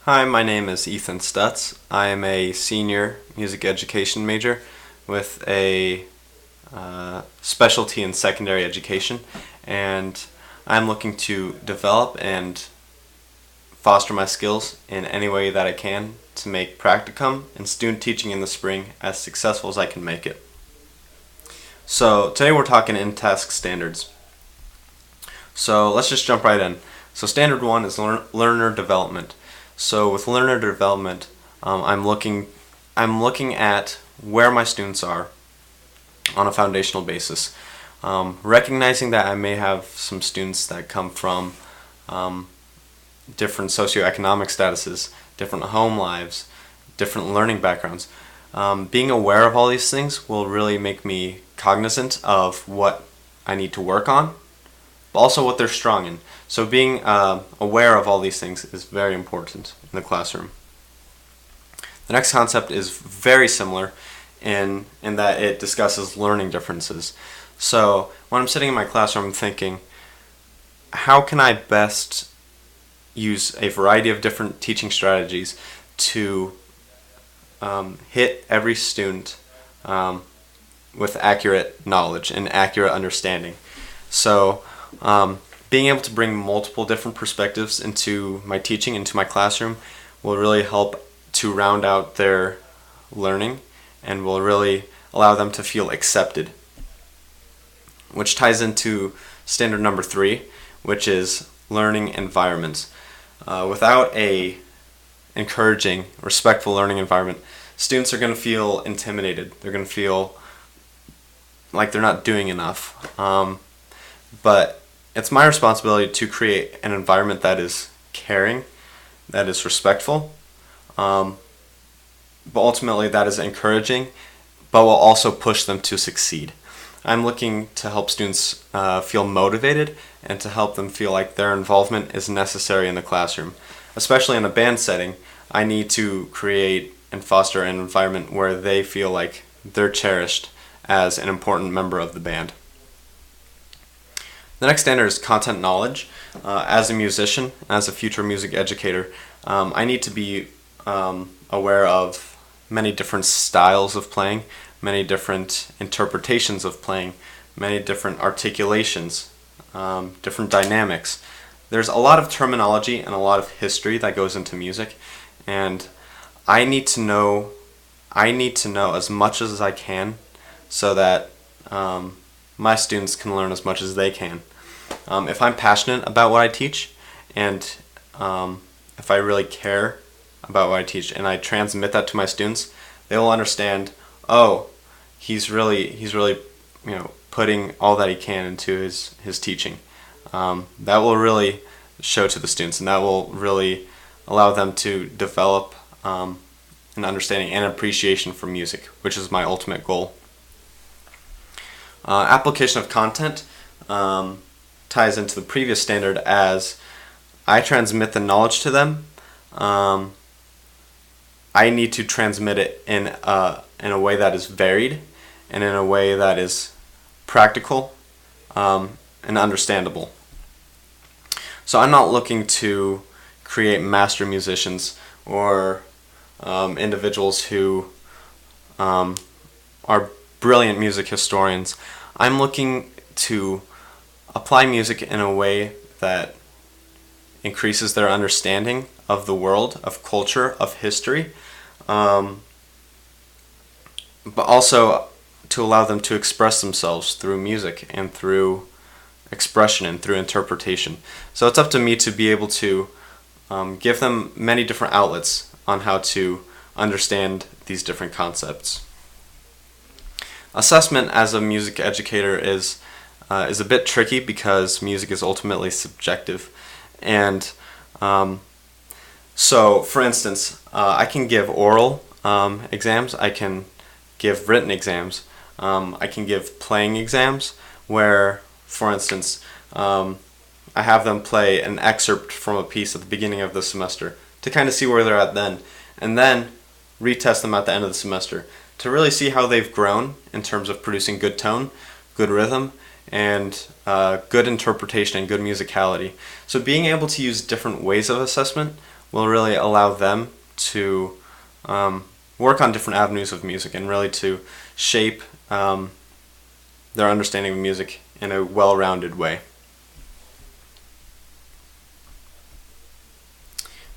Hi, my name is Ethan Stutz. I am a senior music education major with a specialty in secondary education, and I'm looking to develop and foster my skills in any way that I can to make practicum and student teaching in the spring as successful as I can make it. So today we're talking InTASC standards. So let's just jump right in. So standard one is learner development. So with learner development, I'm looking at where my students are on a foundational basis, recognizing that I may have some students that come from different socioeconomic statuses, different home lives, different learning backgrounds. Being aware of all these things will really make me cognizant of what I need to work on, but also what they're strong in. So being aware of all these things is very important in the classroom. The next concept is very similar in that it discusses learning differences. So when I'm sitting in my classroom, I'm thinking, how can I best use a variety of different teaching strategies to hit every student with accurate knowledge and accurate understanding. So being able to bring multiple different perspectives into my teaching, into my classroom, will really help to round out their learning and will really allow them to feel accepted. Which ties into standard number 3, which is learning environments. Without a encouraging, respectful learning environment, students are going to feel intimidated. They're going to feel like they're not doing enough. But it's my responsibility to create an environment that is caring, that is respectful, but ultimately that is encouraging, but will also push them to succeed. I'm looking to help students feel motivated and to help them feel like their involvement is necessary in the classroom. Especially in a band setting, I need to create and foster an environment where they feel like they're cherished as an important member of the band. The next standard is content knowledge. As a musician, as a future music educator, I need to be aware of many different styles of playing, many different interpretations of playing, many different articulations, different dynamics. There's a lot of terminology and a lot of history that goes into music, and I need to know as much as I can so that my students can learn as much as they can. If I'm passionate about what I teach, and if I really care about what I teach, and I transmit that to my students, they will understand. Oh, he's really putting all that he can into his teaching. That will really show to the students, and that will really allow them to develop an understanding and appreciation for music, which is my ultimate goal. Application of content ties into the previous standard as I transmit the knowledge to them. I need to transmit it in a way that is varied and in a way that is practical and understandable. So I'm not looking to create master musicians or individuals who are brilliant music historians. I'm looking to apply music in a way that increases their understanding of the world, of culture, of history, but also to allow them to express themselves through music and through expression and through interpretation. So it's up to me to be able to give them many different outlets on how to understand these different concepts. Assessment as a music educator is a bit tricky because music is ultimately subjective. And so, for instance, I can give oral exams, I can give written exams, I can give playing exams where, for instance, I have them play an excerpt from a piece at the beginning of the semester to kind of see where they're at then, and then retest them at the end of the semester to really see how they've grown in terms of producing good tone, good rhythm, and good interpretation and good musicality. So being able to use different ways of assessment will really allow them to work on different avenues of music and really to shape their understanding of music in a well-rounded way.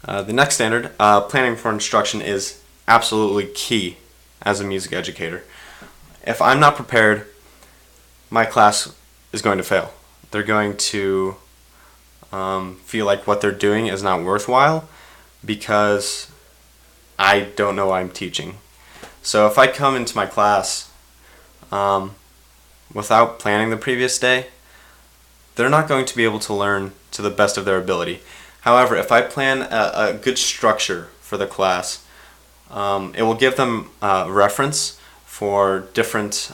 The next standard, planning for instruction, is absolutely key as a music educator. If I'm not prepared, my class is going to fail. They're going to feel like what they're doing is not worthwhile because I don't know what I'm teaching. So if I come into my class without planning the previous day, they're not going to be able to learn to the best of their ability. However, if I plan a good structure for the class, it will give them reference for different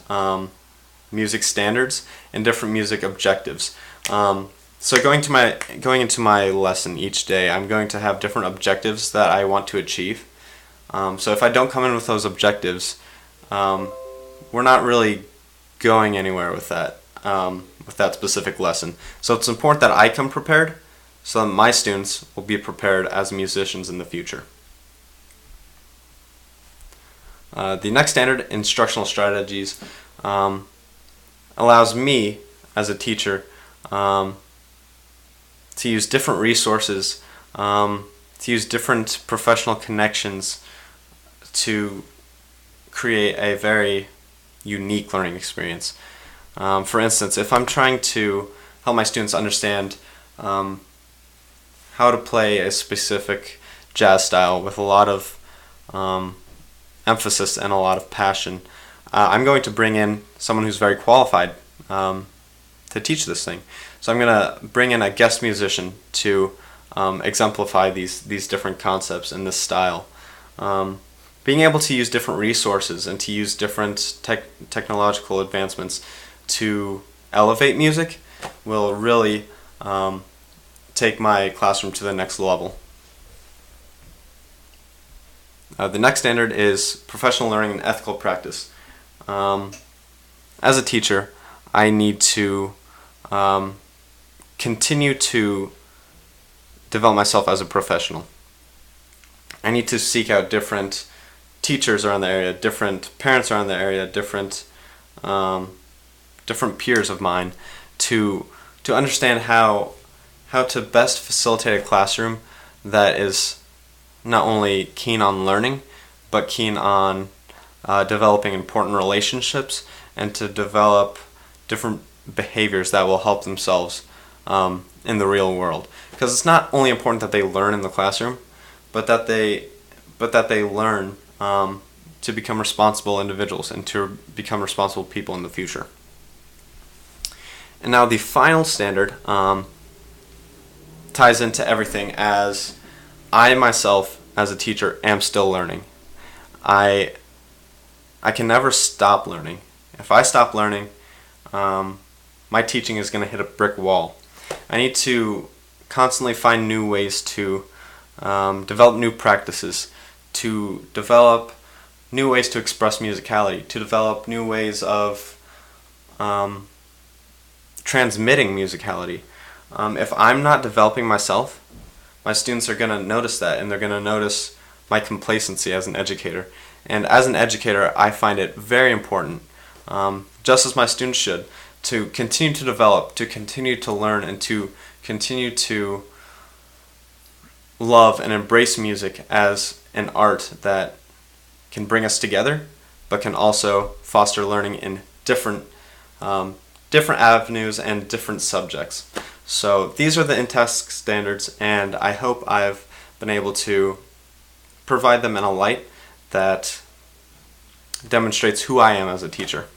music standards and different music objectives. So going into my lesson each day, I'm going to have different objectives that I want to achieve. So if I don't come in with those objectives, we're not really going anywhere with that specific lesson. So it's important that I come prepared so that my students will be prepared as musicians in the future. The next standard, instructional strategies, allows me as a teacher to use different resources, to use different professional connections to create a very unique learning experience. For instance, if I'm trying to help my students understand how to play a specific jazz style with a lot of emphasis and a lot of passion, I'm going to bring in someone who's very qualified to teach this thing. So I'm going to bring in a guest musician to exemplify these different concepts in this style. Being able to use different resources and to use different technological advancements to elevate music will really take my classroom to the next level. The next standard is professional learning and ethical practice. As a teacher, I need to continue to develop myself as a professional. I need to seek out different teachers around the area, different parents around the area, different peers of mine to understand how to best facilitate a classroom that is not only keen on learning, but keen on developing important relationships and to develop different behaviors that will help themselves in the real world. Because it's not only important that they learn in the classroom, but that they learn to become responsible individuals and to become responsible people in the future. And now the final standard ties into everything, as I myself as a teacher am still learning. I can never stop learning. If I stop learning, my teaching is going to hit a brick wall. I need to constantly find new ways to develop new practices, to develop new ways to express musicality, to develop new ways of transmitting musicality. If I'm not developing myself, my students are going to notice that, and they're going to notice my complacency as an educator. And as an educator, I find it very important, just as my students should, to continue to develop, to continue to learn, and to continue to love and embrace music as an art that can bring us together, but can also foster learning in different avenues and different subjects. So these are the InTASC standards, and I hope I've been able to provide them in a light that demonstrates who I am as a teacher.